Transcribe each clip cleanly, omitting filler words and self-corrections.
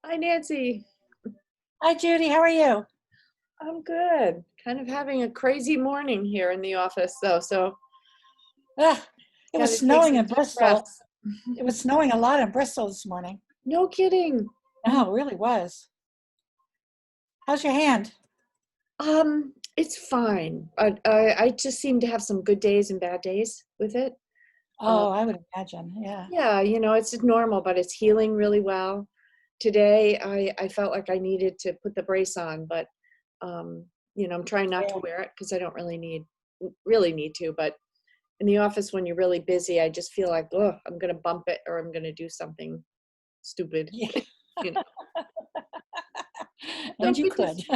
Hi, Nancy. Hi, Judy. How are you? I'm good. Kind of having a crazy morning here in the office, though, so Ah, it gotta was take snowing some in deep Bristol. breaths. It was snowing a lot in Bristol this morning. No kidding. No, it really was. How's your hand? It's fine. I just seem to have some good days and bad days with it. Uh, Oh, I would imagine. Yeah. yeah, it's just normal, but it's healing really well. Today, I felt like I needed to put the brace on, but I'm trying not to Yeah. wear it because I don't really need to, but in the office when you're really busy, I just feel like, oh, I'm gonna bump it or I'm gonna do something stupid. Yeah. you know. So And you we could. just,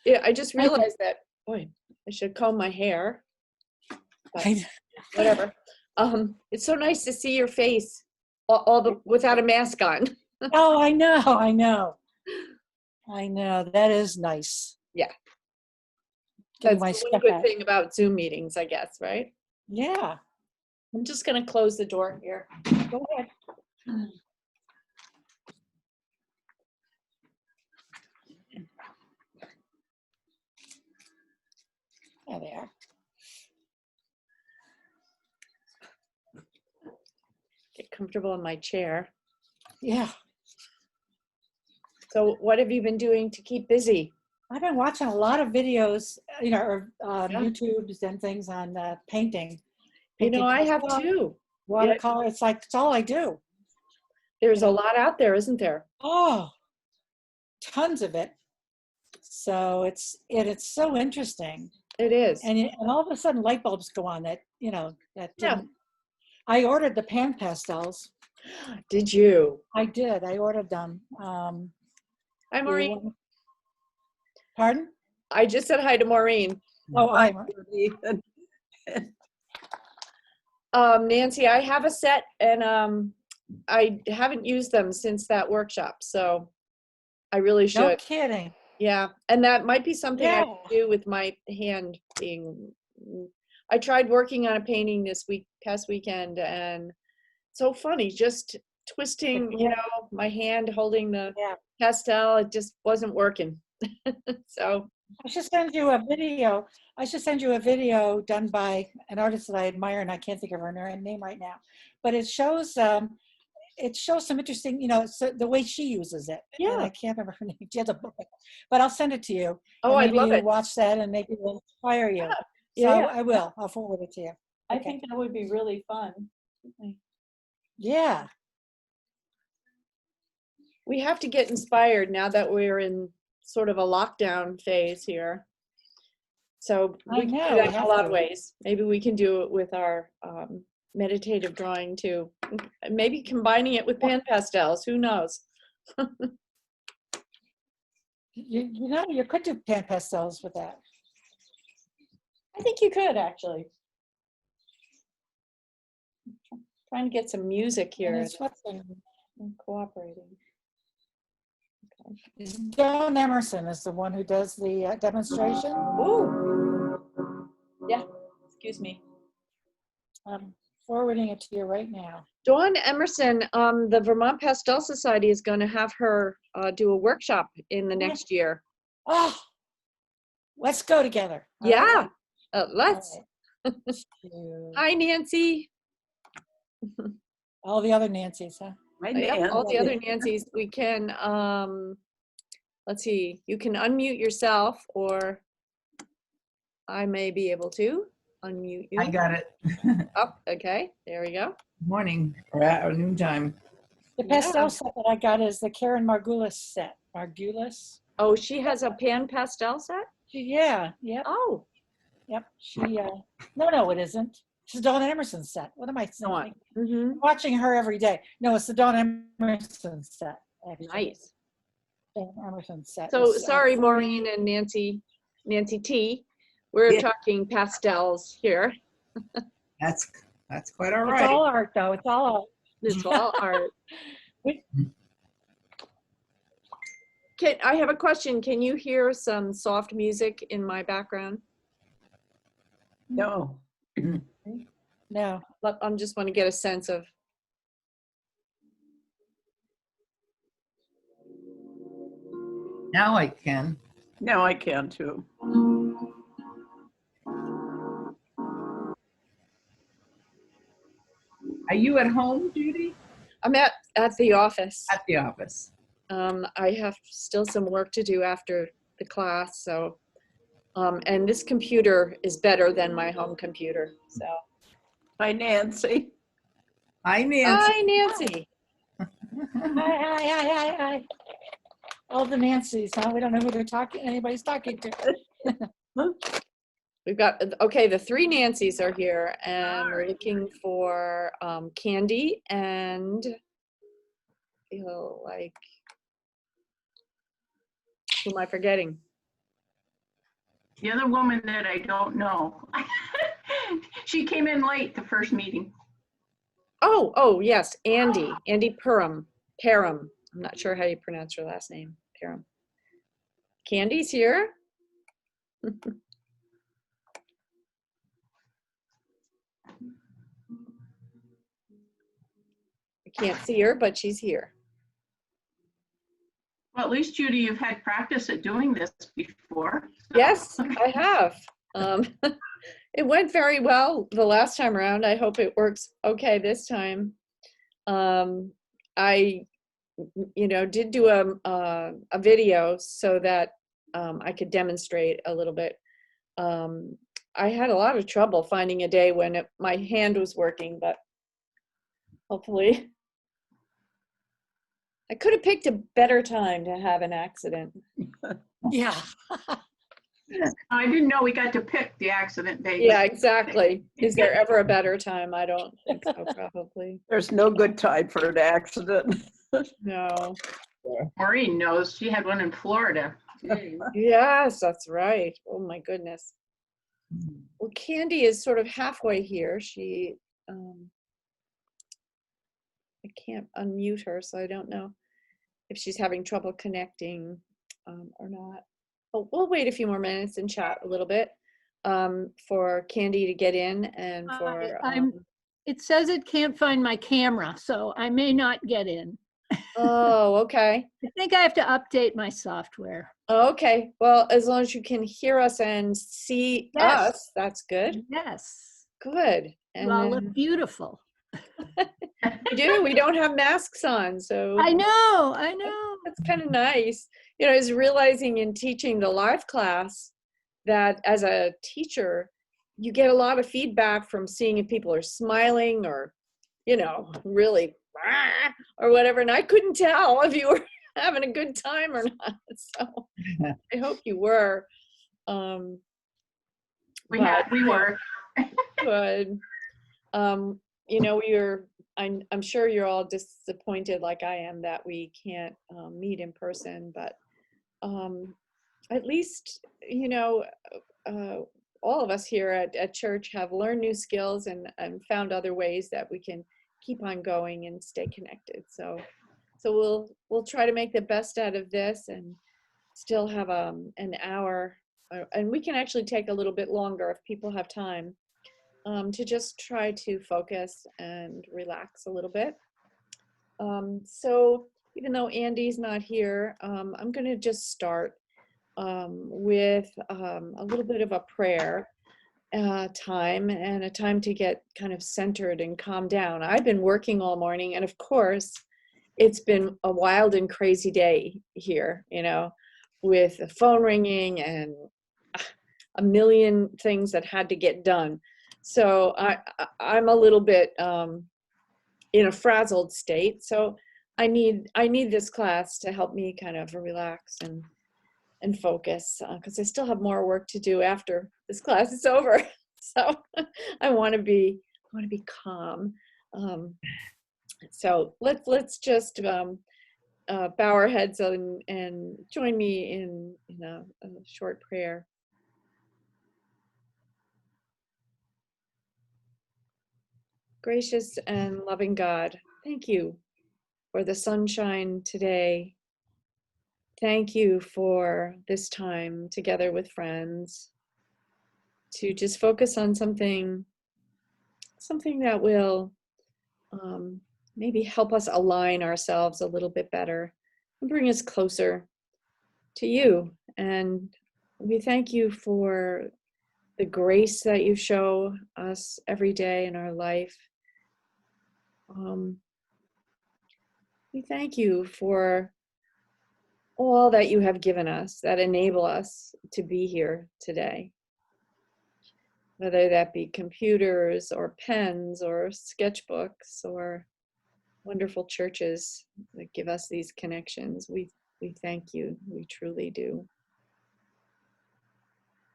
yeah, I just I think realized that, boy, I should comb my hair, but I, whatever. It's so nice to see your face, all the without a mask on. oh, I know. I know. I know. That is nice. Yeah, Getting that's my the one stuff good out. thing about Zoom meetings, I guess, right? Yeah. I'm just gonna close the door here. Go ahead. There they are. Get comfortable in my chair. Yeah. So, what have you been doing to keep busy? I've been watching a lot of videos, or Yeah. YouTubes and things on painting, I have pastel, too. Yeah, watercolor. It's all I do. You there's a know, lot out there, isn't there? oh, tons of it. So it's so interesting, It is. and all of a sudden light bulbs go on that Yeah. didn't. I ordered the pan pastels. Did you? I did. I ordered them. Hi, Do you Maureen. want? Pardon? I just said hi to Maureen. Oh, Nancy, I have a set and I haven't used them since that workshop, so I really no should. kidding. Yeah, and that might be something I Yeah. could do with my hand being. I tried working on a painting this past weekend, and so funny, just twisting, my hand holding the Yeah. pastel, it just wasn't working. So, I should send you a video. I should send you a video done by an artist that I admire, and I can't think of her name right now. But it shows some interesting, the way she uses it. And yeah. I can't remember her name. She has a book, but I'll send it to you, Oh, and I'd maybe love you it. watch that, and maybe it will inspire you. Yeah, So yeah. I will. I'll forward it to you. I Okay. think that would be really fun. Yeah. We have to get inspired now that we're in sort of a lockdown phase here. So I we can do know. that We in a have lot of to. ways. Maybe we can do it with our meditative drawing too. Maybe combining it with pan pastels. Who knows? You could do pan pastels with that. I think you could actually. Trying to get some music And here. it's what's I'm cooperating. Okay. Dawn Emerson is the one who does the demonstration. Ooh. Yeah. Excuse me. I'm forwarding it to you right now. Dawn Emerson, the Vermont Pastel Society is going to have her do a workshop in the next year. Oh, let's go together. Yeah, let's. Right. Hi, Nancy. All the other Nancys, huh? Yep, all the other Nancys. We can, let's see, you can unmute yourself, or I may be able to unmute you. I got it. Oh, okay, there we go. Morning, or at noon time. The pastel set that I got is the Karen Margulis set. Margulis? Oh, she has a pan pastel set? Yeah, yep. Oh. Yep, no, it isn't. It's the Dawn Emerson set. What am I saying? I'm watching her every day. No, it's the Dawn Emerson set. Actually. Nice. Dawn Emerson set. So sorry, Maureen and Nancy T. We're talking pastels here. That's quite all right. It's all art, though. It's all art. It's all art. I have a question. Can you hear some soft music in my background? No. No. I just want to get a sense of. Now I can. Now I can too. Are you at home, Judy? I'm at the office. At the office. I have still some work to do after the class, so and this computer is better than my home computer. So Hi, Nancy. Hi, Nancy. hi, Nancy. Hi, hi, hi, hi, hi. All the Nancys, huh? We don't know who they're talking, anybody's talking to. We've got, okay, the three Nancys are here, and we're looking for Candy and feel like, who am I forgetting? The other woman that I don't know. She came in late the first meeting. Oh, yes, Andy Perham. I'm not sure how you pronounce her last name. Perham. Candy's here. I can't see her, but she's here. Well, at least Judy, you've had practice at doing this before. Yes, I have. It went very well the last time around. I hope it works okay this time. I, did do a video so that I could demonstrate a little bit. I had a lot of trouble finding a day when my hand was working, but hopefully. I could have picked a better time to have an accident. Yeah. I didn't know we got to pick the accident date. Yeah, exactly. Is there ever a better time? I don't think so, probably. There's no good time for an accident. No. Maureen knows. She had one in Florida. Yes, that's right. Oh my goodness. Well, Candy is sort of halfway here. She, I can't unmute her, so I don't know if she's having trouble connecting or not. But we'll wait a few more minutes and chat a little bit for Candy to get in and for. It says it can't find my camera, so I may not get in. Oh, okay. I think I have to update my software. Okay. Well, as long as you can hear us and see Yes. us, that's good. Yes. Good. And You all then, look beautiful. we do. We don't have masks on, so I know. that's kind of nice. I was realizing in teaching the live class that as a teacher, you get a lot of feedback from seeing if people are smiling or, really, or whatever. And I couldn't tell if you were having a good time or not. So I hope you were. We were. Good. I'm sure you're all disappointed like I am that we can't meet in person, but at least, all of us here at church have learned new skills and found other ways that we can keep on going and stay connected. So we'll try to make the best out of this and still have an hour, and we can actually take a little bit longer if people have time. To just try to focus and relax a little bit. So even though Andy's not here, I'm going to just start with a little bit of a prayer time and a time to get kind of centered and calm down. I've been working all morning, and of course, it's been a wild and crazy day here, with the phone ringing and a million things that had to get done. So I'm a little bit in a frazzled state. So I need this class to help me kind of relax and focus because I still have more work to do after this class is over. So I want to be calm. So let's just bow our heads and join me in a short prayer. Gracious and loving God, thank you for the sunshine today. Thank you for this time together with friends to just focus on something that will maybe help us align ourselves a little bit better and bring us closer to you. And we thank you for the grace that you show us every day in our life. We thank you for all that you have given us that enable us to be here today. Whether that be computers or pens or sketchbooks or wonderful churches that give us these connections. We thank you. We truly do.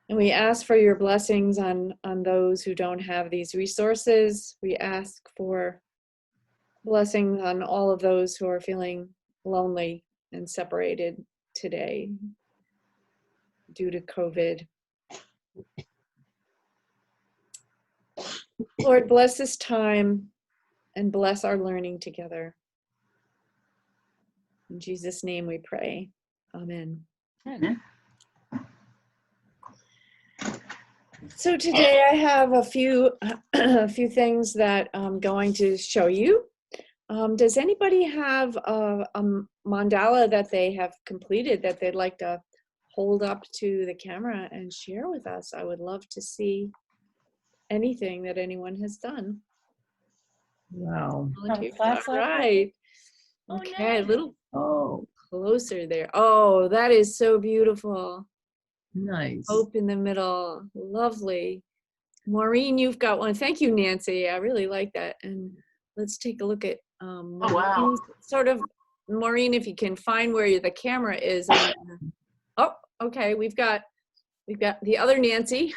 And we ask for your blessings on those who don't have these resources. We ask for blessings on all of those who are feeling lonely and separated today due to COVID. Lord, bless this time and bless our learning together. In Jesus' name we pray. Amen. Amen. So today I have a few things that I'm going to show you. Does anybody have a mandala that they have completed that they'd like to hold up to the camera and share with us? I would love to see anything that anyone has done. Wow. Volunteers. flashlight? All right. Oh, Okay, a nice. little Oh, closer there. Oh, that is so beautiful. nice. Hope in the middle. Lovely. Maureen, you've got one. Thank you, Nancy. I really like that. And let's take a look at Oh, wow. Maureen's sort of, Maureen, if you can find where the camera is. Oh, okay. We've got the other Nancy,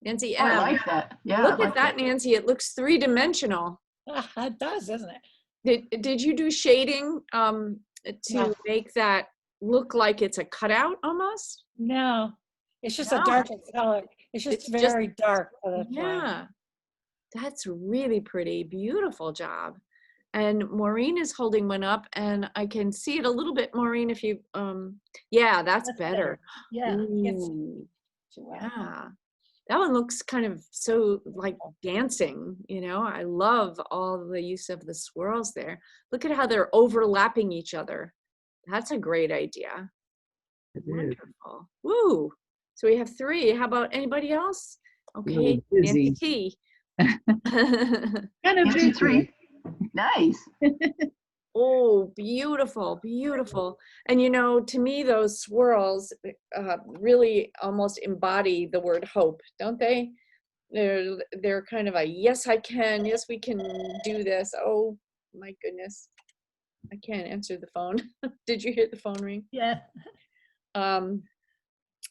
Nancy Oh, I M. like that. Yeah. I Look like at that, Nancy. It looks three-dimensional. It does, doesn't it? Did you do shading to No. make that look like it's a cutout almost? No, it's just No. a darker color. It's It's just just- very dark. So that's why. Yeah, that's really pretty. Beautiful job. And Maureen is holding one up, and I can see it a little bit, Maureen, if you, yeah, that's better. Yeah. It's- Ooh, Wow. yeah. That one looks kind of so like dancing, you know. I love all the use of the swirls there. Look at how they're overlapping each other. That's a great idea. It is. Wonderful. Woo. So we have 3. How about anybody else? Okay, Really Nancy busy. T. Kind of Nancy busy. 3. Nice. Oh, beautiful, beautiful. And you know, to me, those swirls really almost embody the word hope, don't they? They're kind of a, yes, I can. Yes, we can do this. Oh, my goodness. I can't answer the phone. Did you hear the phone ring? Yeah.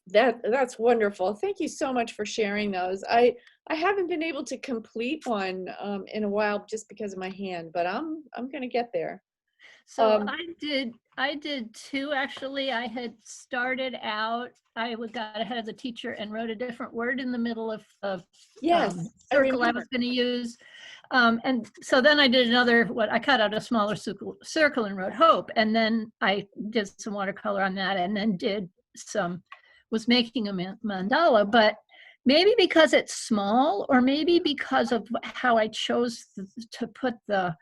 That's wonderful. Thank you so much for sharing those. I haven't been able to complete one in a while just because of my hand, but I'm gonna get there. So Um, I did 2 actually. I had started out, got ahead of the teacher and wrote a different word in the middle of Yes, I circle I remember. was going to use. And so then I did another, I cut out a smaller circle and wrote hope. And then I did some watercolor on that, and then was making a mandala. But maybe because it's small, or maybe because of how I chose to put the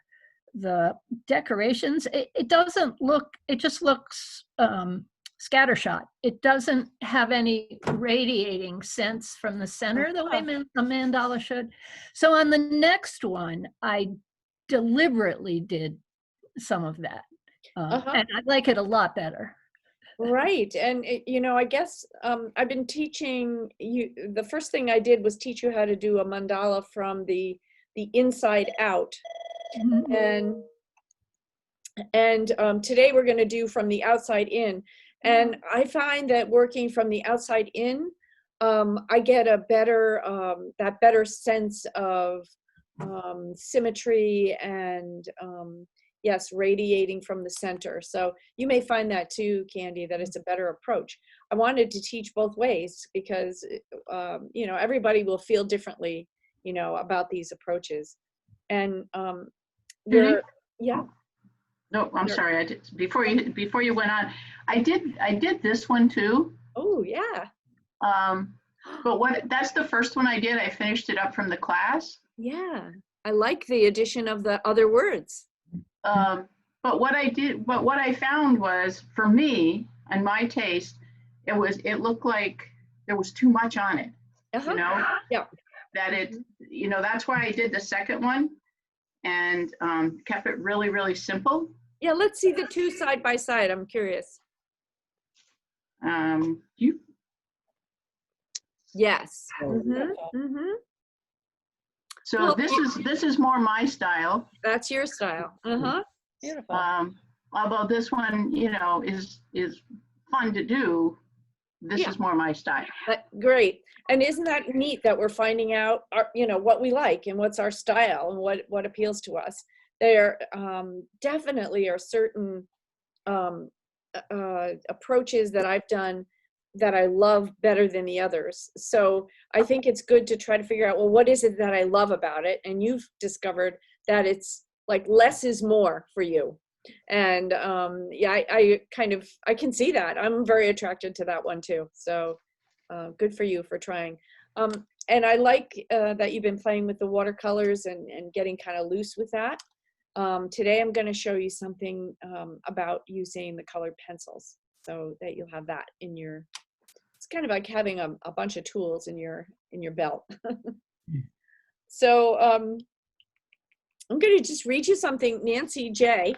decorations, it doesn't look, it just looks scattershot. It doesn't have any radiating sense from the center the way a mandala should. So on the next one, I deliberately did some of that. And I like it a lot better. Right. And, you know, I guess I've been teaching you, the first thing I did was teach you how to do a mandala from the inside out. And today we're going to do from the outside in. And I find that working from the outside in, I get a better, that better sense of symmetry and yes, radiating from the center. So you may find that too, Candy, that it's a better approach. I wanted to teach both ways because, you know, everybody will feel differently, you know, about these approaches. And yeah. No, I'm sorry. I did, before you went on, I did this one too. Oh, yeah. But that's the first one I did. I finished it up from the class. Yeah. I like the addition of the other words. But what I found was, for me, on my taste, it looked like there was too much on it, Uh-huh. you know? Yeah. That it, that's why I did the second one and kept it really, really simple. Yeah, let's see the two side by side. I'm curious. You Yes. Oh. Mm-hmm. So Well, this is more my style. That's your style. Uh-huh. Beautiful. Although this one, is fun to do. This Yeah. is more my style. Great. And isn't that neat that we're finding out what we like and what's our style and what appeals to us? There definitely are certain approaches that I've done that I love better than the others. So I think it's good to try to figure out, well, what is it that I love about it? And you've discovered that it's like less is more for you. And yeah, I can see that. I'm very attracted to that one too. So good for you for trying. And I like that you've been playing with the watercolors and getting kind of loose with that. Today I'm going to show you something about using the colored pencils so that you'll have that in your, it's kind of like having a bunch of tools in your belt. So I'm going to just read you something. Nancy J.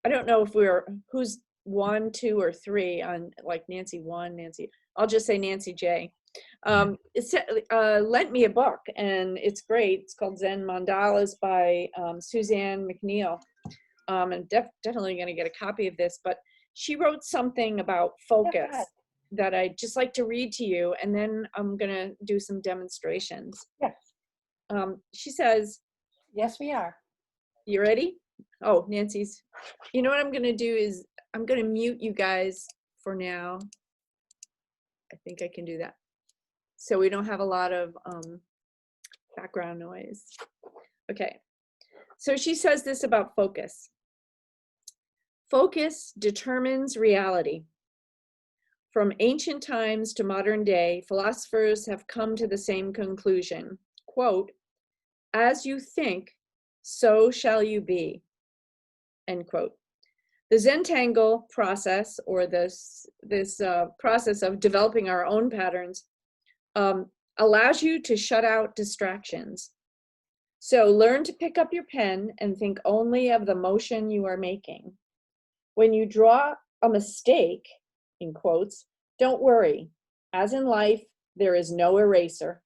I don't know if who's 1, 2, or 3 on like Nancy 1, Nancy. I'll just say Nancy J. Lent me a book, and it's great. It's called Zen Mandalas by Suzanne McNeil. And definitely going to get a copy of this, but she wrote something about focus that I'd just like to read to you, and then I'm going to do some demonstrations. Yes. She says, Yes, we are. you ready? Oh, Nancy's. You know what I'm going to do is I'm going to mute you guys for now. I think I can do that. So we don't have a lot of background noise. Okay. So she says this about focus. Focus determines reality. From ancient times to modern day, philosophers have come to the same conclusion. Quote, as you think, so shall you be. End quote. The Zentangle process, or this process of developing our own patterns, allows you to shut out distractions. So learn to pick up your pen and think only of the motion you are making. When you draw a mistake, in quotes, don't worry. As in life, there is no eraser.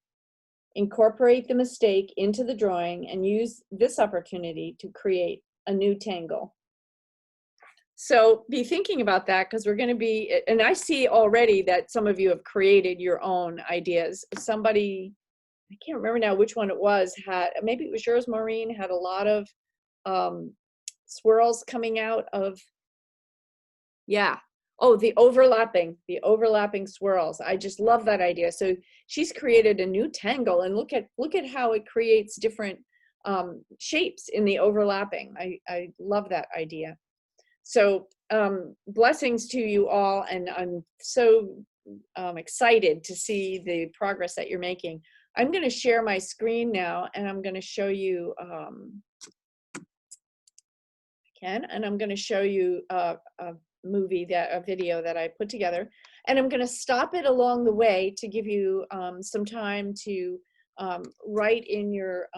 Incorporate the mistake into the drawing and use this opportunity to create a new tangle. So be thinking about that, because we're going to be, and I see already that some of you have created your own ideas. Somebody, I can't remember now which one it was, maybe it was yours, Maureen, had a lot of swirls coming out of, yeah. Oh, the overlapping swirls. I just love that idea. So she's created a new tangle, and look at how it creates different shapes in the overlapping. I love that idea. So blessings to you all, and I'm so excited to see the progress that you're making. I'm going to share my screen now, and I'm going to show you, and I'm going to show you a video that I put together, and I'm going to stop it along the way to give you some time to write in your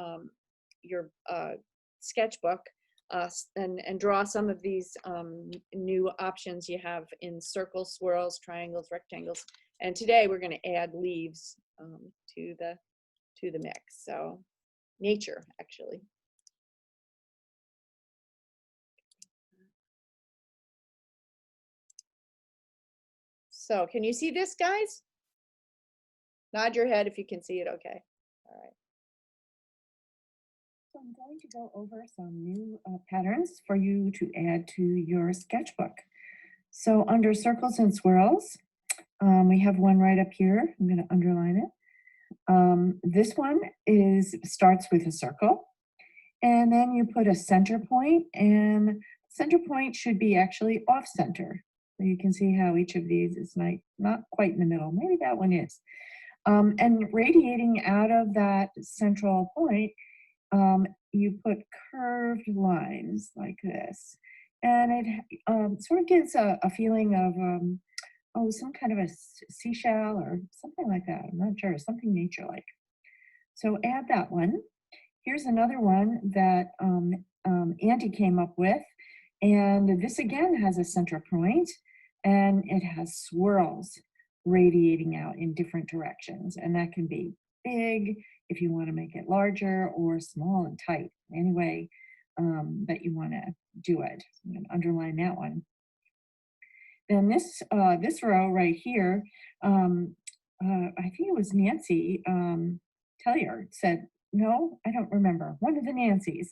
sketchbook and draw some of these new options you have in circles, swirls, triangles, rectangles. And today we're going to add leaves to the mix. So nature, actually. So can you see this, guys? Nod your head if you can see it. Okay. All right. So I'm going to go over some new patterns for you to add to your sketchbook. So under circles and swirls, we have one right up here. I'm going to underline it. This one starts with a circle, and then you put a center point, and center point should be actually off center. So you can see how each of these is not quite in the middle. Maybe that one is. And radiating out of that central point, you put curved lines like this. And it sort of gives a feeling of some kind of a seashell or something like that. I'm not sure, something nature-like. So add that one. Here's another one that Andy came up with. And this again has a center point and it has swirls radiating out in different directions. And that can be big if you want to make it larger, or small and tight, any way that you want to do it. I'm going to underline that one. Then this row right here, I think it was Nancy Tellier said, no, I don't remember, one of the Nancys.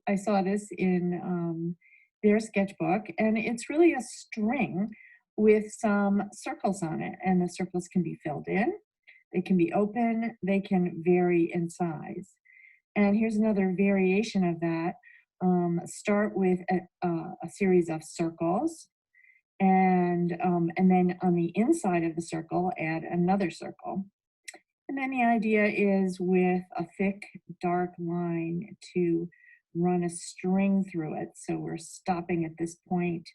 I saw this in their sketchbook, and it's really a string with some circles on it, and the circles can be filled in, they can be open, they can vary in size. And here's another variation of that. Start with a series of circles, and then on the inside of the circle, add another circle. And then the idea is with a thick, dark line to run a string through it. So we're stopping at this point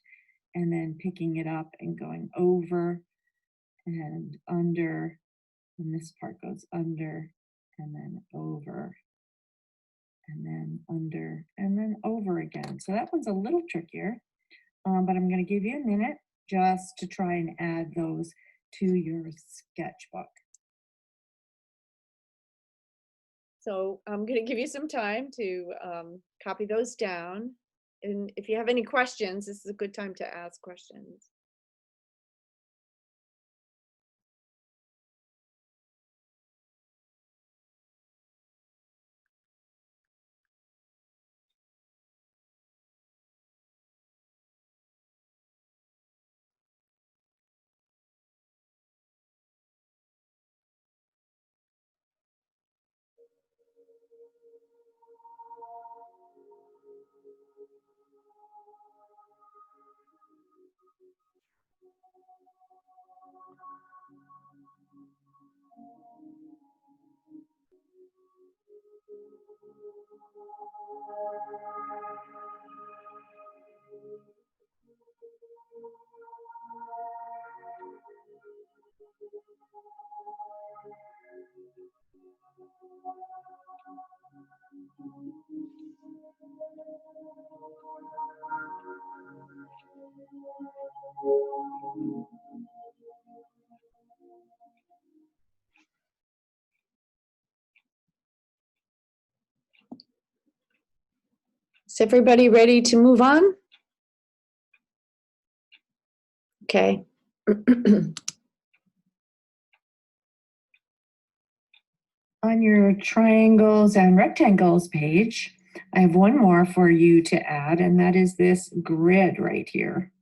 and then picking it up and going over and under. And this part goes under and then over and then under and then over again. So that one's a little trickier, but I'm going to give you a minute just to try and add those to your sketchbook. So I'm going to give you some time to copy those down. And if you have any questions, this is a good time to ask questions. Is everybody ready to move on? Okay. On your triangles and rectangles page, I have one more for you to add, and that is this grid right here.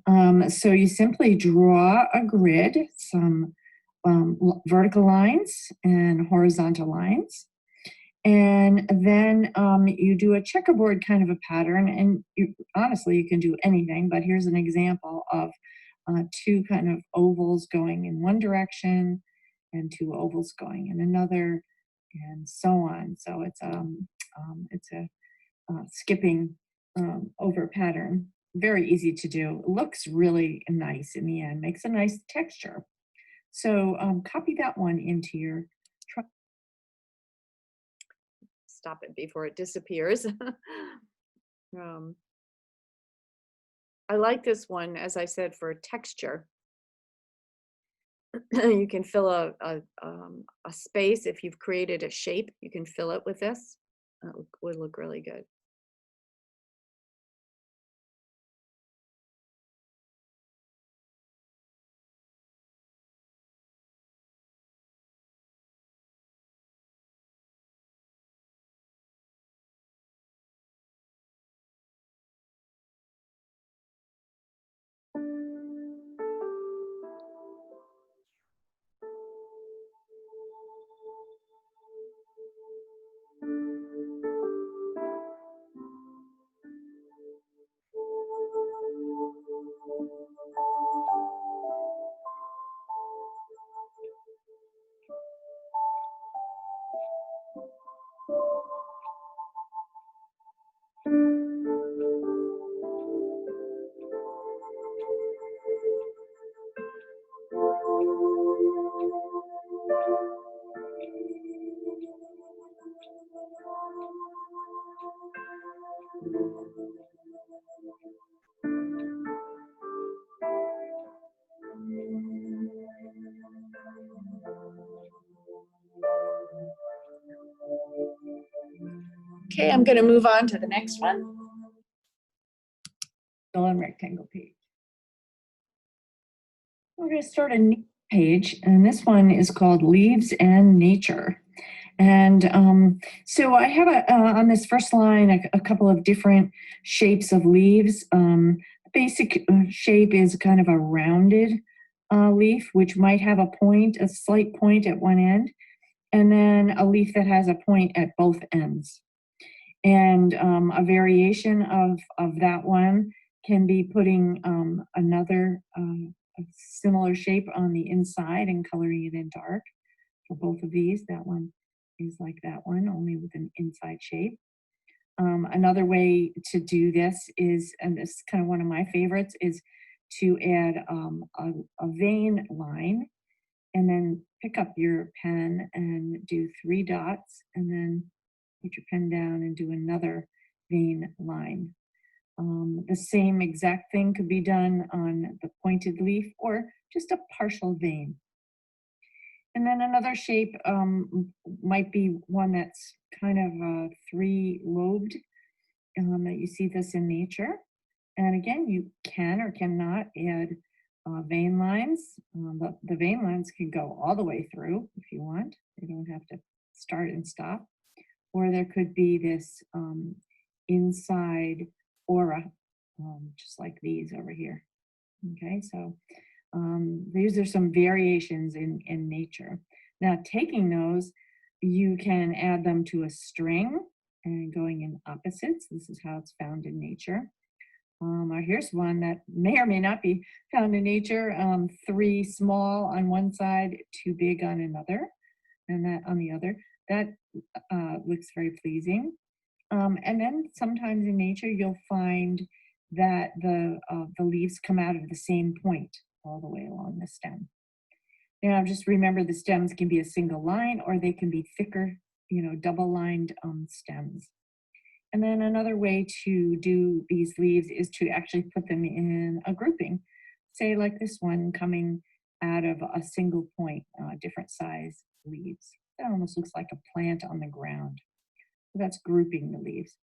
So you simply draw a grid, some vertical lines and horizontal lines. And then you do a checkerboard kind of a pattern, and honestly, you can do anything, but here's an example of two kind of ovals going in one direction and two ovals going in another, and so on. So it's a skipping over pattern. Very easy to do. It looks really nice in the end, makes a nice texture. So copy that one into your Stop it before it disappears. I like this one, as I said, for texture. You can fill a space. If you've created a shape, you can fill it with this. It would look really good. Okay, I'm going to move on to the next one. Still on rectangle page. We're going to start a new page, and this one is called Leaves and Nature. And so I have on this first line a couple of different shapes of leaves. Basic shape is kind of a rounded leaf, which might have a slight point at one end, and then a leaf that has a point at both ends. And a variation of that one can be putting another a similar shape on the inside and coloring it in dark for both of these. That one is like that one, only with an inside shape. Another way to do this is, and this is kind of one of my favorites, is to add a vein line and then pick up your pen and do 3 dots and then put your pen down and do another vein line. The same exact thing could be done on the pointed leaf or just a partial vein. And then another shape might be one that's kind of 3-lobed. That you see this in nature. And again, you can or cannot add vein lines. The vein lines can go all the way through if you want. They don't have to start and stop. Or there could be this inside aura, just like these over here. Okay, so these are some variations in nature. Now, taking those, you can add them to a string and going in opposites. This is how it's found in nature. Or here's one that may or may not be found in nature. 3 small on one side, 2 big on another, and that on the other. That looks very pleasing. And then sometimes in nature, you'll find that the leaves come out of the same point all the way along the stem. Now, just remember the stems can be a single line or they can be thicker, double-lined stems. And then another way to do these leaves is to actually put them in a grouping. Say like this one coming out of a single point, different size leaves. That almost looks like a plant on the ground. So that's grouping the leaves.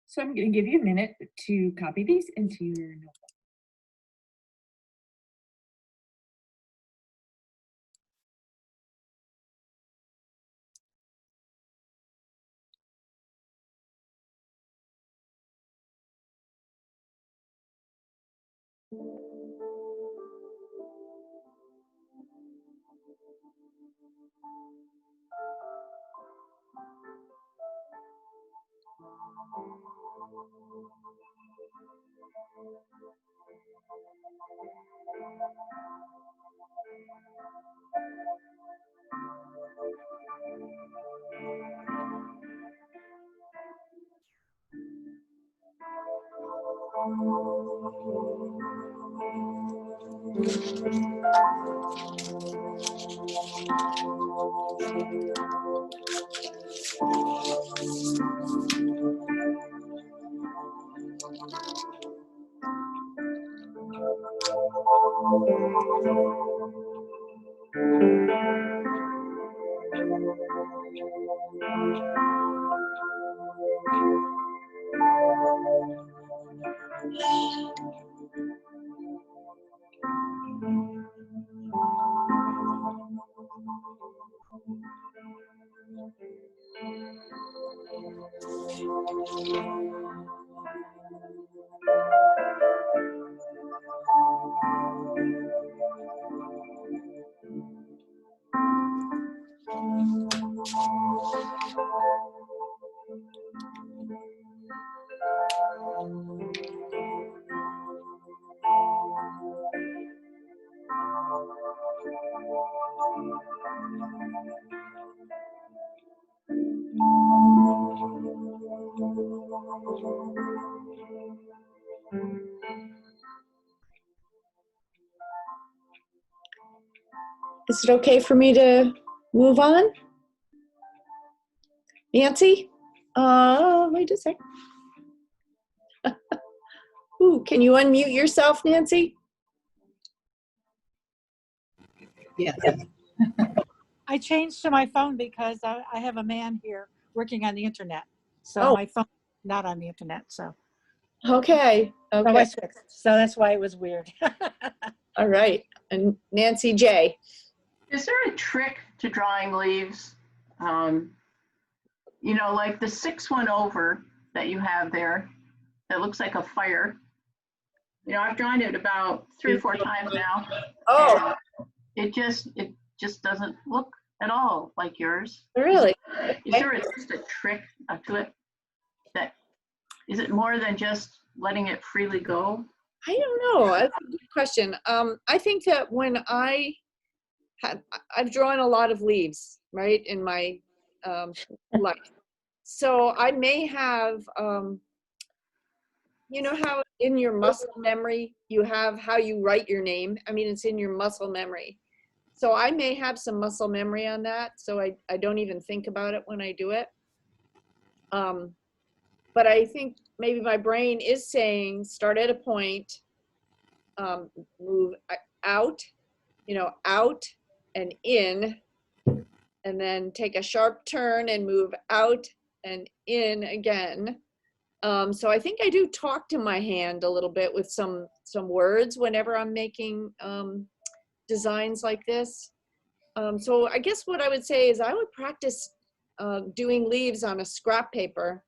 So I'm going to give you a minute to copy these into your notebook. Is it okay for me to move on? Nancy? Wait a sec. Ooh, can you unmute yourself, Nancy? Yes. I changed to my phone because I have a man here working on the internet. So Oh. my phone is not on the internet. So, Okay, so I okay, switched. So that's why it was weird. all right. And Nancy J. Is there a trick to drawing leaves? You know, like the 6 one over that you have there, that looks like a fire. You know, I've drawn it about 3 or 4 times now. Oh, and it just doesn't look at all like yours. really? Is there just a trick to it? That is it more than just letting it freely go? I don't know. That's a good question. I think that when I've drawn a lot of leaves, right, in my life. So I may have, you know how in your muscle memory you have how you write your name? I mean, it's in your muscle memory. So I may have some muscle memory on that, so I don't even think about it when I do it. But I think maybe my brain is saying, start at a point, move out, you know, out and in, and then take a sharp turn and move out and in again. So I think I do talk to my hand a little bit with some words whenever I'm making designs like this. So I guess what I would say is I would practice doing leaves on a scrap paper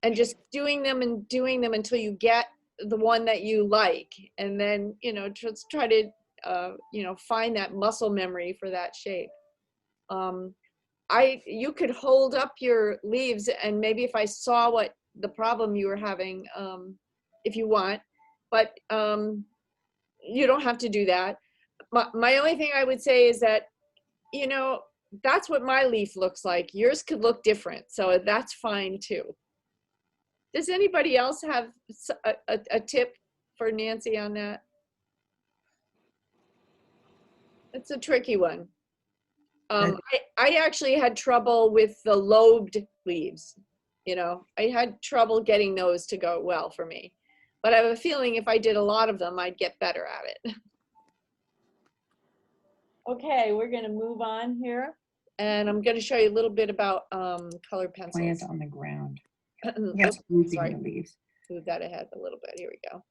and just doing them until you get the one that you like. And then, you know, just try to, you know, find that muscle memory for that shape. You could hold up your leaves and maybe if I saw what the problem you were having, if you want, but you don't have to do that. My only thing I would say is that, you know, that's what my leaf looks like. Yours could look different, so that's fine too. Does anybody else have a tip for Nancy on that? It's a tricky one. I actually had trouble with the lobed leaves. You know, I had trouble getting those to go well for me. But I have a feeling if I did a lot of them, I'd get better at it. Okay, we're going to move on here. And I'm going to show you a little bit about colored pencils. Plant on the ground. Oops, Yes, rooting sorry. the leaves. Move that ahead a little bit. Here we go.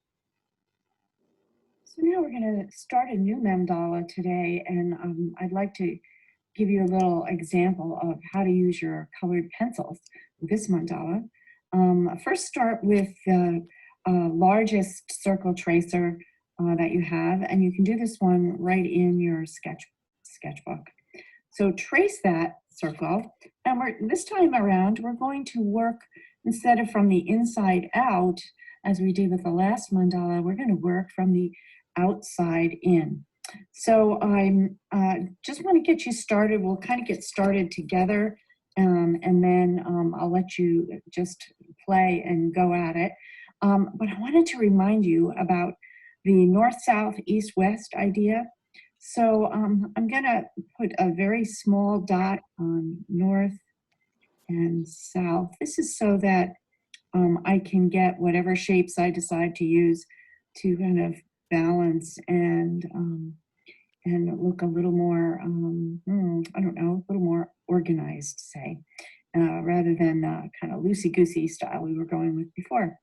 So now we're going to start a new mandala today, and I'd like to give you a little example of how to use your colored pencils with this mandala. First, start with the largest circle tracer that you have, and you can do this one right in your sketchbook. So trace that circle, and this time around, we're going to work, instead of from the inside out, as we did with the last mandala, we're going to work from the outside in. So I'm just want to get you started. We'll kind of get started together, and then I'll let you just play and go at it. But I wanted to remind you about the north, south, east, west idea. So I'm going to put a very small dot on north and south. This is so that I can get whatever shapes I decide to use to kind of balance and look a little more, I don't know, a little more organized, say, rather than kind of loosey-goosey style we were going with before.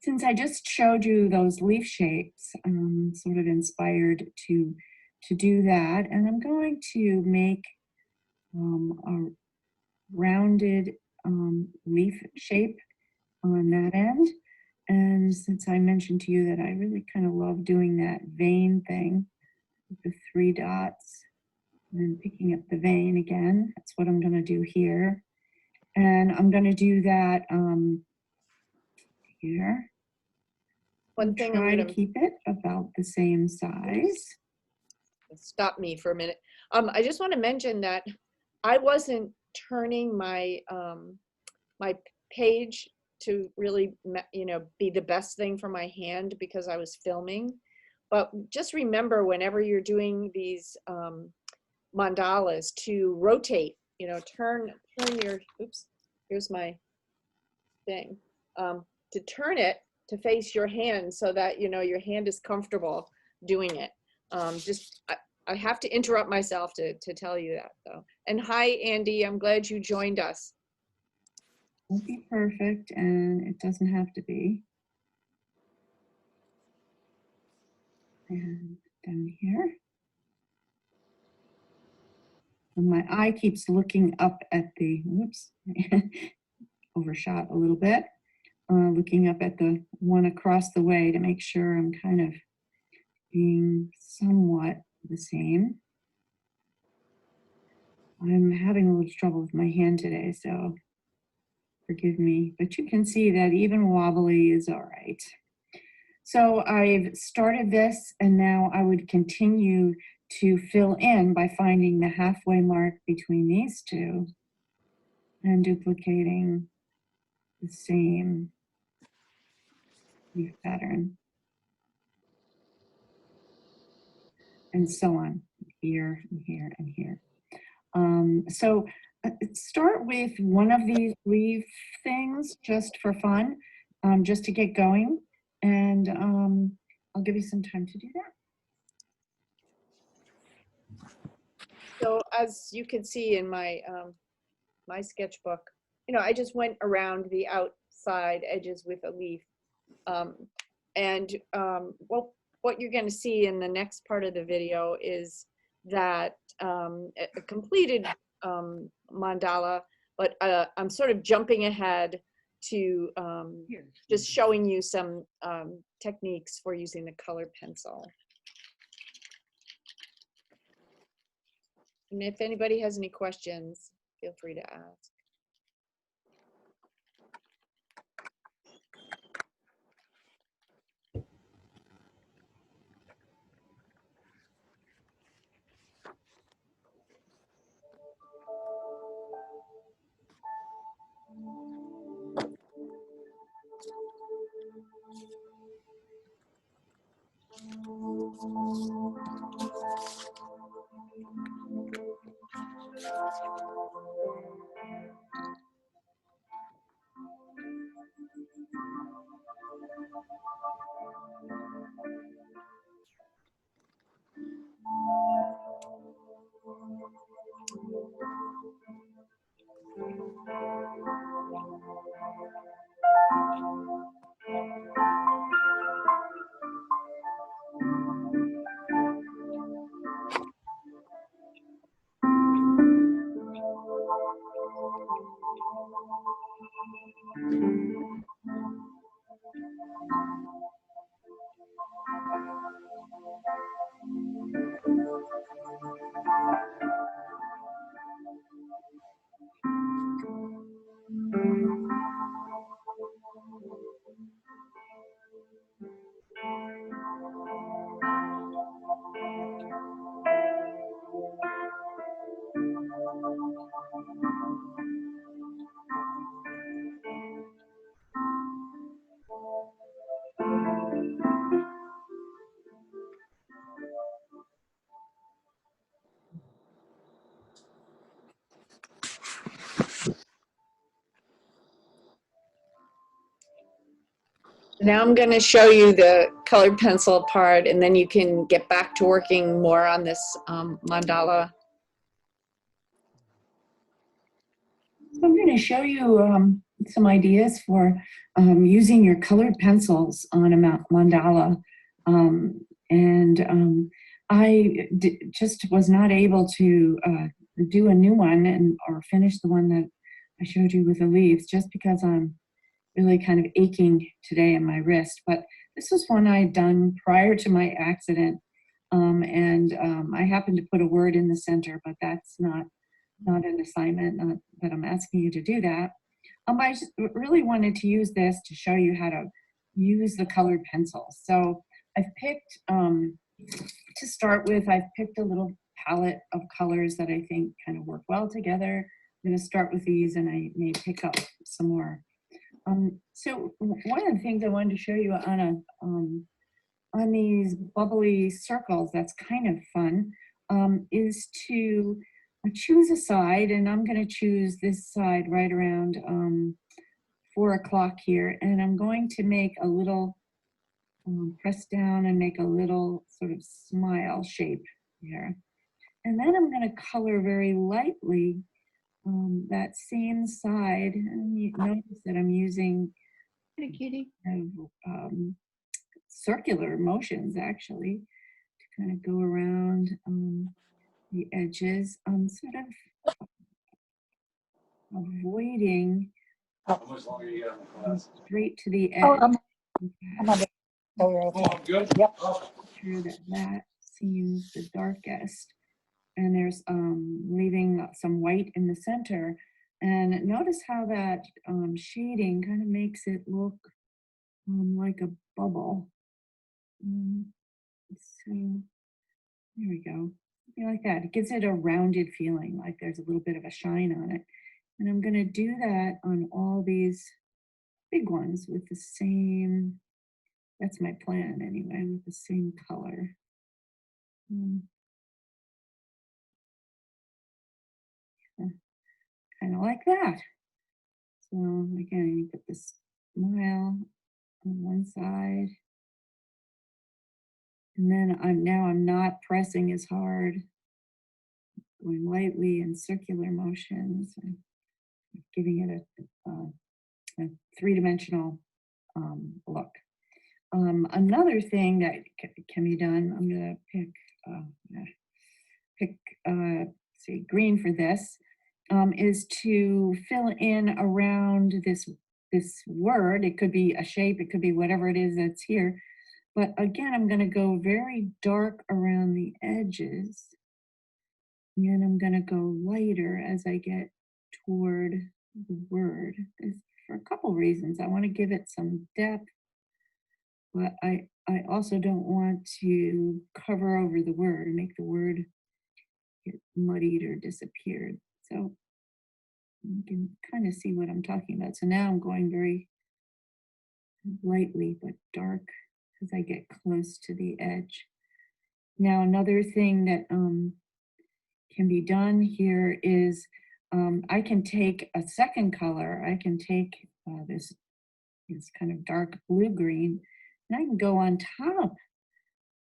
Since I just showed you those leaf shapes, sort of inspired to do that, and I'm going to make a rounded leaf shape on that end. And since I mentioned to you that I really kind of love doing that vein thing with the 3 dots and then picking up the vein again, that's what I'm going to do here. And I'm going to do that here. One thing I'm try to going keep it about the same size. to stop me for a minute. I just want to mention that I wasn't turning my my page to really, you know, be the best thing for my hand because I was filming. But just remember, whenever you're doing these mandalas, to rotate. You know, turn your. Oops, here's my thing. To turn it to face your hand so that, you know, your hand is comfortable doing it. I have to interrupt myself to tell you that though. And hi, Andy, I'm glad you joined us. Won't be perfect, and it doesn't have to be. And down here. And my eye keeps looking up at the, whoops, overshot a little bit. Looking up at the one across the way to make sure I'm kind of being somewhat the same. I'm having a little trouble with my hand today, so forgive me. But you can see that even wobbly is all right. So I've started this, and now I would continue to fill in by finding the halfway mark between these two and duplicating the same leaf pattern. And so on, here and here and here. So start with one of these leaf things just for fun, just to get going. And I'll give you some time to do that. So as you can see in my my sketchbook, you know, I just went around the outside edges with a leaf. What you're going to see in the next part of the video is that a completed mandala, but I'm sort of jumping ahead to just showing you some techniques for using the colored pencil. And if anybody has any questions, feel free to ask. Now I'm going to show you the colored pencil part, and then you can get back to working more on this mandala. So I'm going to show you some ideas for using your colored pencils on a mandala. I just was not able to do a new one or finish the one that I showed you with the leaves, just because I'm really kind of aching today in my wrist. But this was one I had done prior to my accident. I happened to put a word in the center, but that's not an assignment, not that I'm asking you to do that. I just really wanted to use this to show you how to use the colored pencils. So I've picked, to start with, I've picked a little palette of colors that I think kind of work well together. I'm going to start with these, and I may pick up some more. So one of the things I wanted to show you on these bubbly circles that's kind of fun is to choose a side, and I'm going to choose this side right around 4 o'clock here, and I'm going to make a little, press down and make a little sort of smile shape here. And then I'm going to color very lightly that same side. And you notice that I'm using circular motions actually to kind of go around the edges. I'm sort of avoiding straight to the edge. Oh, I'm on the, oh, we're okay. Good. Yep. Sure that that seems the darkest. And there's leaving some white in the center. And notice how that shading kind of makes it look like a bubble. So there we go. Something like that. It gives it a rounded feeling, like there's a little bit of a shine on it. And I'm going to do that on all these big ones with the same, that's my plan anyway, with the same color. Kind of like that. So again, you put this smile on one side. And then I'm not pressing as hard, going lightly in circular motions, and giving it a three-dimensional look. Another thing that can be done, I'm gonna pick say green for this, is to fill in around this word. It could be a shape, it could be whatever it is that's here. But again, I'm going to go very dark around the edges. And I'm going to go lighter as I get toward the word. For a couple reasons. I want to give it some depth, but I also don't want to cover over the word and make the word get muddied or disappeared. So you can kind of see what I'm talking about. So now I'm going very lightly but dark as I get close to the edge. Now, another thing that can be done here is I can take a second color. I can take this kind of dark blue-green, and I can go on top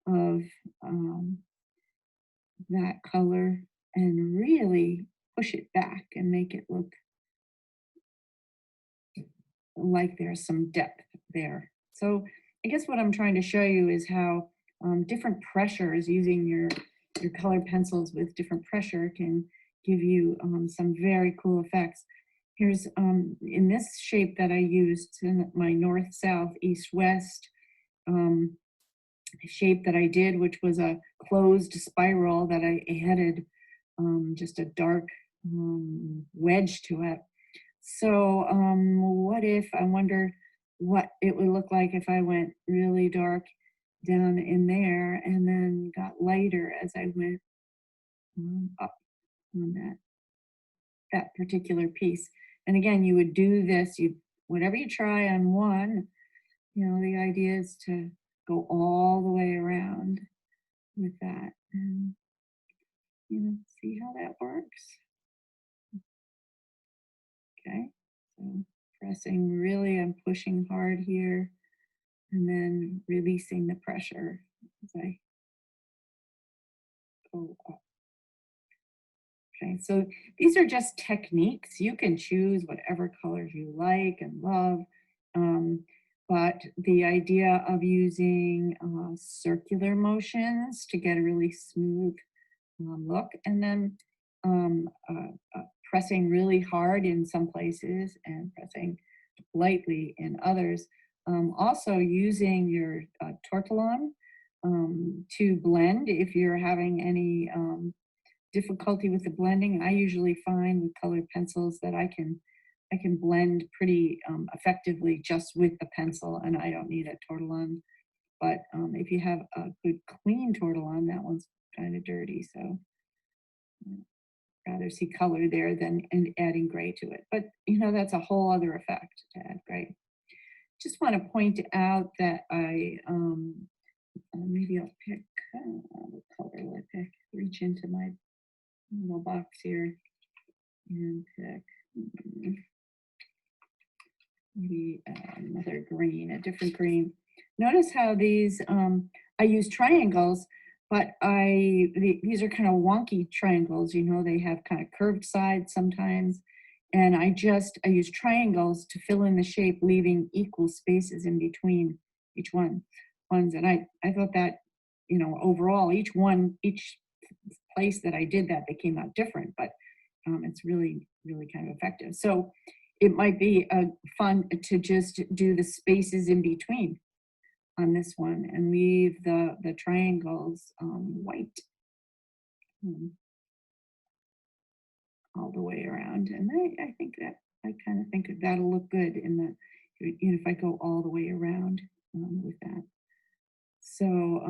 of that color and really push it back and make it look like there's some depth there. So I guess what I'm trying to show you is how different pressures, using your color pencils with different pressure, can give you some very cool effects. Here's in this shape that I used in my north, south, east, west shape that I did, which was a closed spiral that I added just a dark wedge to it. So what if, I wonder what it would look like if I went really dark down in there and then got lighter as I went up on that particular piece. And again, you would do this, whatever you try on one, the idea is to go all the way around with that and, see how that works. Okay, so pressing really, I'm pushing hard here and then releasing the pressure as I go up. Okay, so these are just techniques. You can choose whatever colors you like and love, but the idea of using circular motions to get a really smooth look, and then pressing really hard in some places and pressing lightly in others. Also using your tortillon to blend if you're having any difficulty with the blending. I usually find with colored pencils that I can blend pretty effectively just with the pencil, and I don't need a tortillon. But if you have a good clean tortillon, that one's kind of dirty, so rather see color there than adding gray to it. But that's a whole other effect to add gray. Just want to point out that I maybe I'll pick what color will I pick? Reach into my little box here and pick maybe another green, a different green. Notice how these, I use triangles, but these are kind of wonky triangles, you know, they have kind of curved sides sometimes. And I use triangles to fill in the shape, leaving equal spaces in between each ones. And I thought that, you know, overall, each place that I did that, they came out different, but it's really, really kind of effective. So it might be fun to just do the spaces in between on this one and leave the triangles white all the way around. And I think that, I kind of think that'll look good in the, you know, if I go all the way around with that. So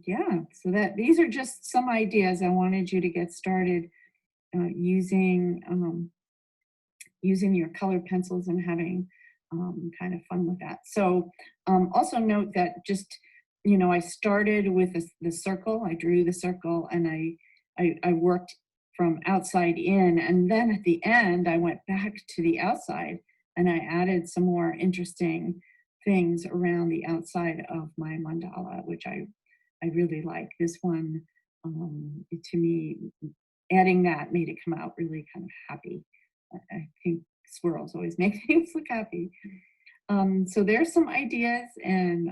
yeah, so that these are just some ideas I wanted you to get started using your colored pencils and having kind of fun with that. So also note that just, you know, I started with the circle, I drew the circle, and I worked from outside in, and then at the end I went back to the outside and I added some more interesting things around the outside of my mandala, which I really like. This one, to me, adding that made it come out really kind of happy. I think swirls always make things look happy. So there's some ideas, and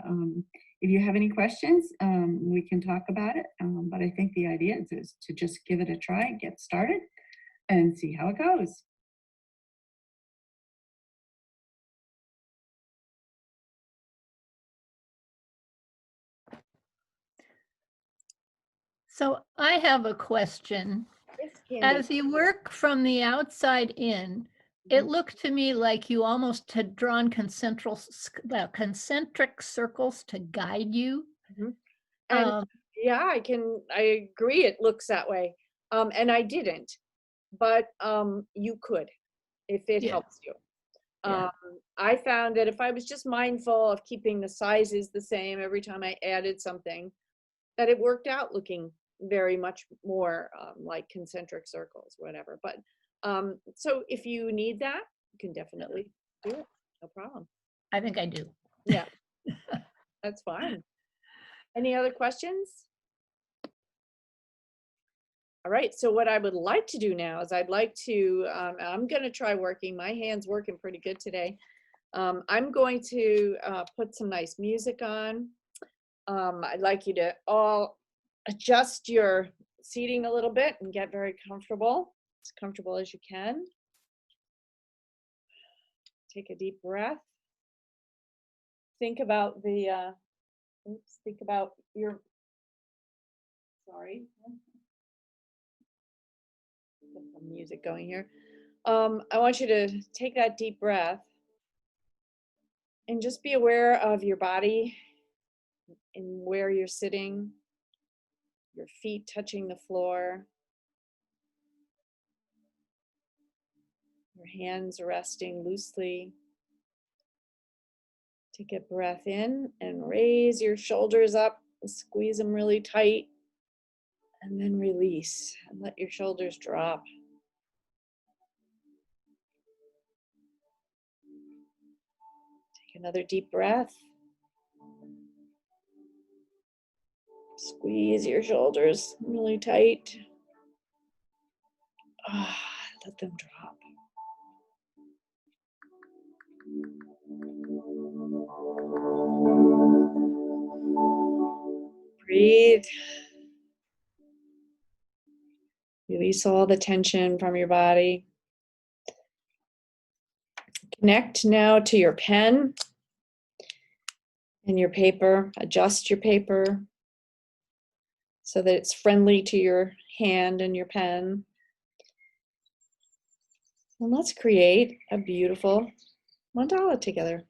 if you have any questions, we can talk about it. But I think the idea is to just give it a try, get started, and see how it goes. So I have a question. Yes, Candy. As you work from the outside in, it Mhm. looked to me like you almost had drawn concentric circles to guide you. Mhm. And Um, yeah, I agree it looks that way. And I didn't, but you could if it Yeah. helps you. Yeah. I found that if I was just mindful of keeping the sizes the same every time I added something, that it worked out looking very much more like concentric circles, whatever. But so if you need that, you can definitely do it. No problem. I think I do. Yeah, that's fine. Any other questions? All right, so what I would like to do now is I'd like to, I'm going to try working. My hand's working pretty good today. I'm going to put some nice music on. I'd like you to all adjust your seating a little bit and get very comfortable, as comfortable as you can. Take a deep breath. Think about think about your, sorry. Get some music going here. I want you to take that deep breath and just be aware of your body and where you're sitting, your feet touching the floor, your hands resting loosely. Take a breath in and raise your shoulders up, squeeze them really tight, and then release and let your shoulders drop. Take another deep breath. Squeeze your shoulders really tight. Let them drop. Breathe. Release all the tension from your body. Connect now to your pen and your paper. Adjust your paper so that it's friendly to your hand and your pen. And let's create a beautiful mandala together.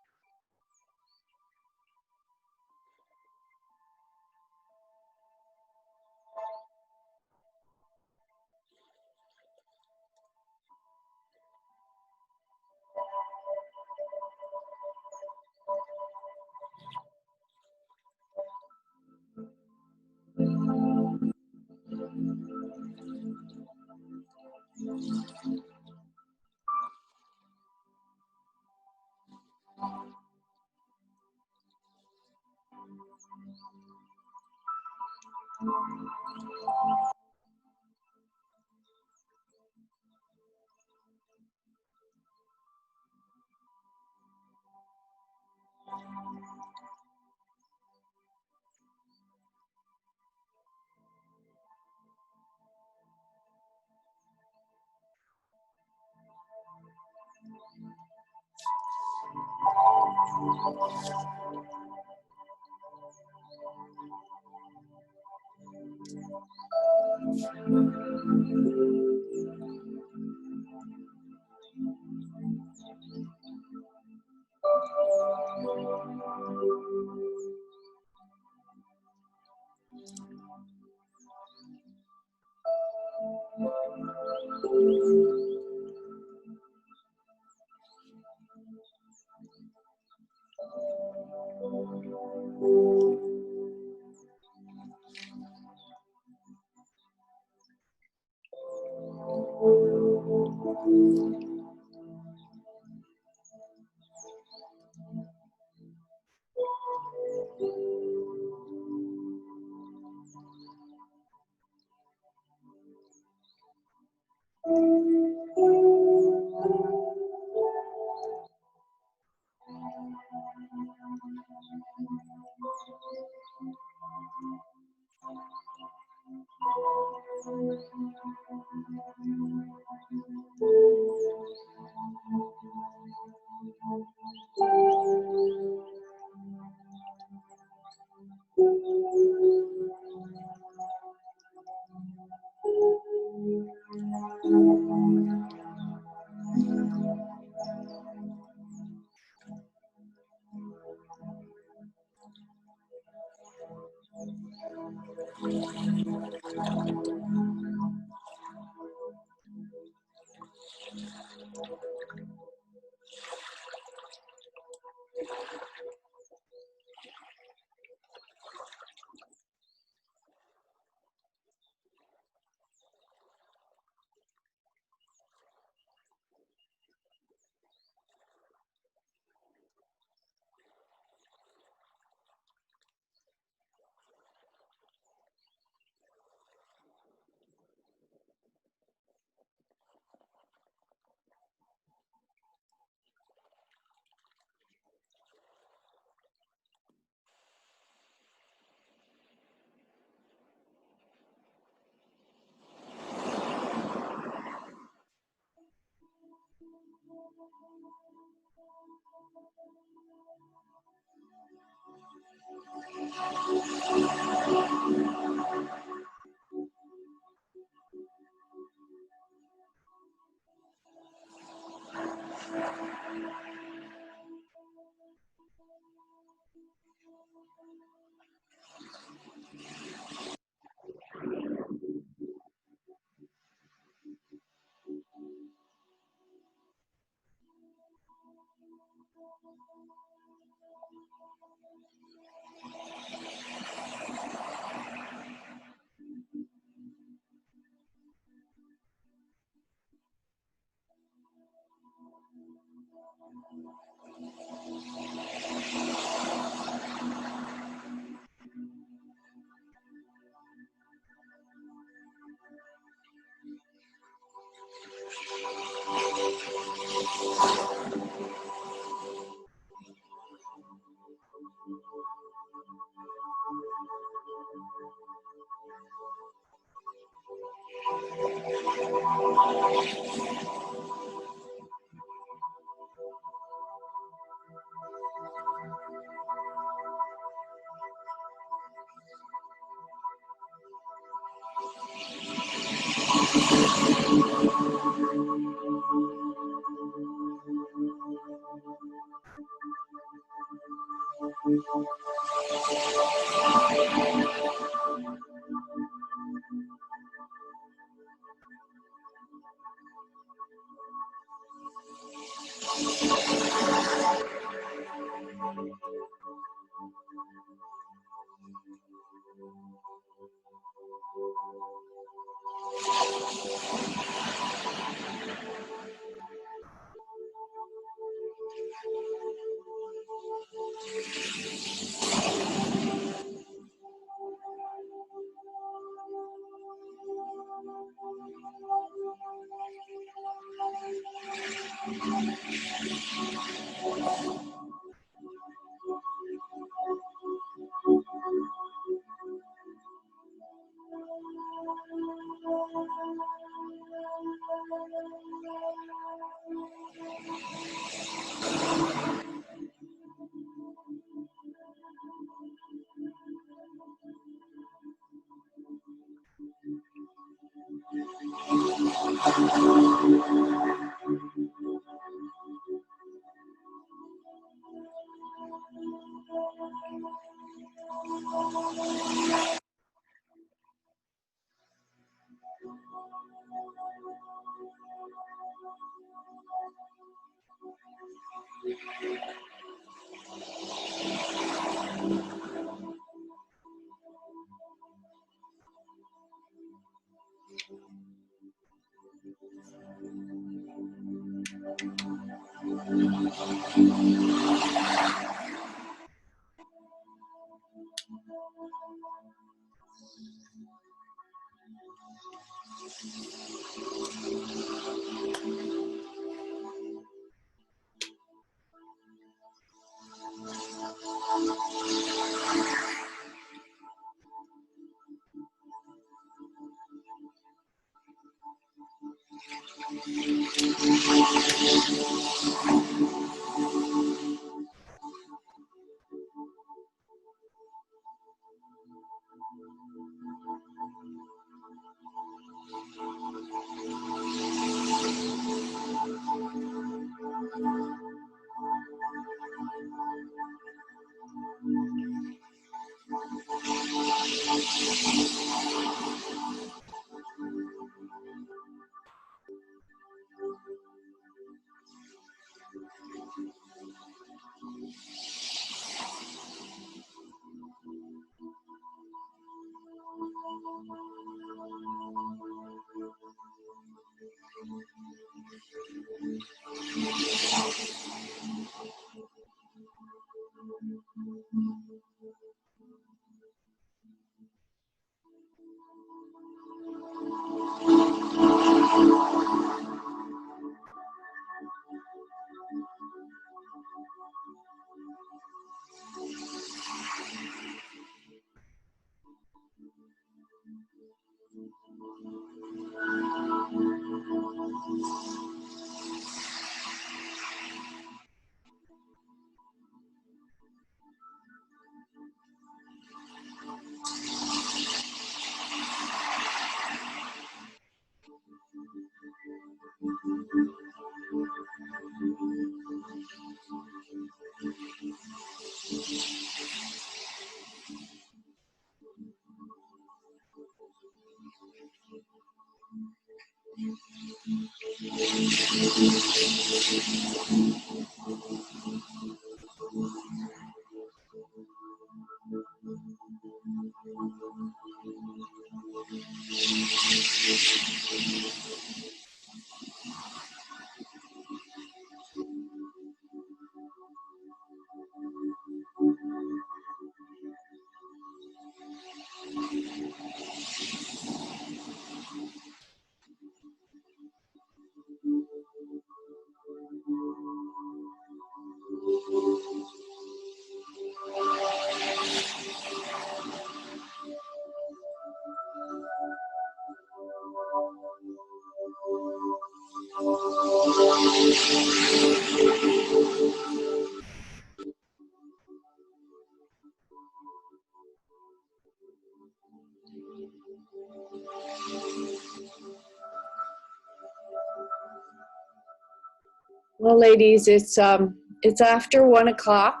Well, ladies, it's after 1 o'clock.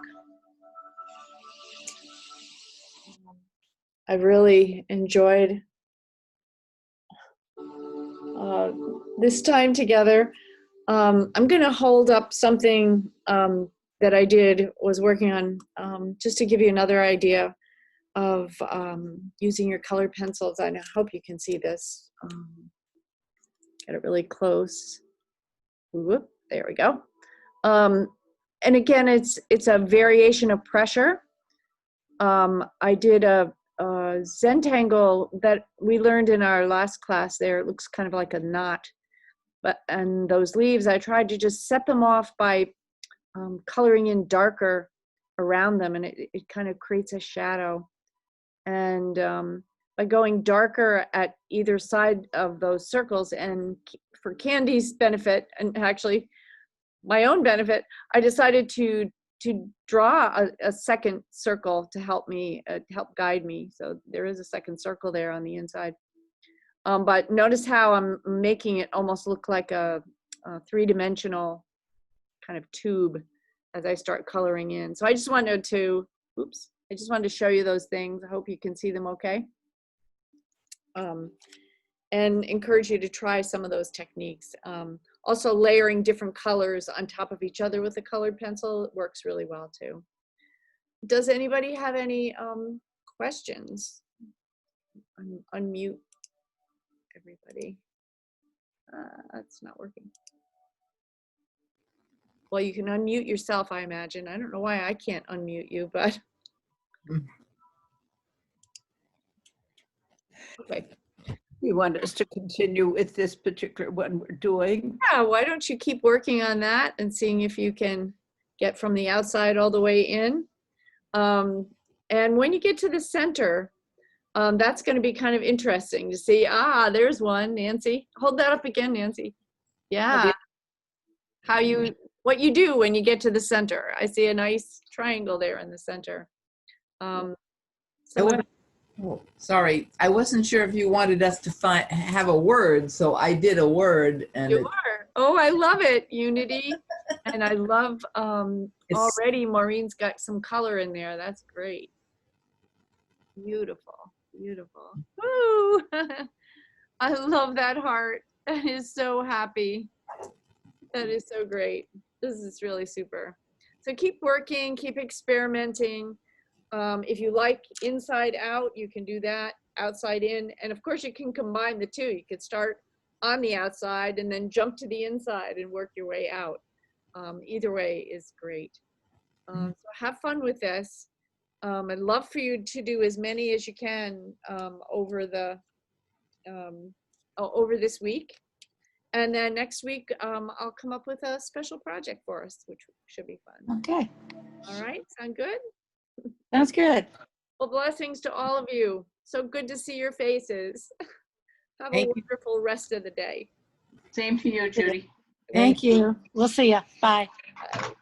I really enjoyed this time together. I'm going to hold up something that I was working on, just to give you another idea of using your colored pencils. I hope you can see this. Get it really close. Whoop, there we go. And again, it's a variation of pressure. I did a Zentangle that we learned in our last class there. It looks kind of like a knot. And those leaves, I tried to just set them off by coloring in darker around them, and it kind of creates a shadow. And by going darker at either side of those circles, and for Candy's benefit, and actually my own benefit, I decided to draw a second circle to help me, help guide me. So there is a second circle there on the inside. But notice how I'm making it almost look like a three-dimensional kind of tube as I start coloring in. So I just wanted to, oops, I just wanted to show you those things. I hope you can see them okay. And encourage you to try some of those techniques. Also layering different colors on top of each other with a colored pencil works really well too. Does anybody have any questions? Unmute everybody. That's not working. Well, you can unmute yourself, I imagine. I don't know why I can't unmute you, but. Okay. You want us to continue with this particular one we're doing? Yeah, why don't you keep working on that and seeing if you can get from the outside all the way in. And when you get to the center, that's going to be kind of interesting to see. Ah, there's one, Nancy. Hold that up again, Nancy. Yeah. What you do when you get to the center. I see a nice triangle there in the center. Sorry, I wasn't sure if you wanted us to have a word, so I did a word. And You are. Oh, I love it, Unity. And I love already Maureen's got some color in there. That's great. Beautiful, beautiful. Woo! I love that heart. That is so happy. That is so great. This is really super. So keep working, keep experimenting. If you like inside out, you can do that, outside in. And of course you can combine the two. You could start on the outside and then jump to the inside and work your way out. Either way is great. So have fun with this. I'd love for you to do as many as you can over this week. And then next week, I'll come up with a special project for us, which should be fun. Okay, All right, sound good? sounds good. Well, blessings to all of you. So good to see your faces. Have a wonderful rest of the day. Same to you, Judy. Thank you. We'll see you. Bye. Bye.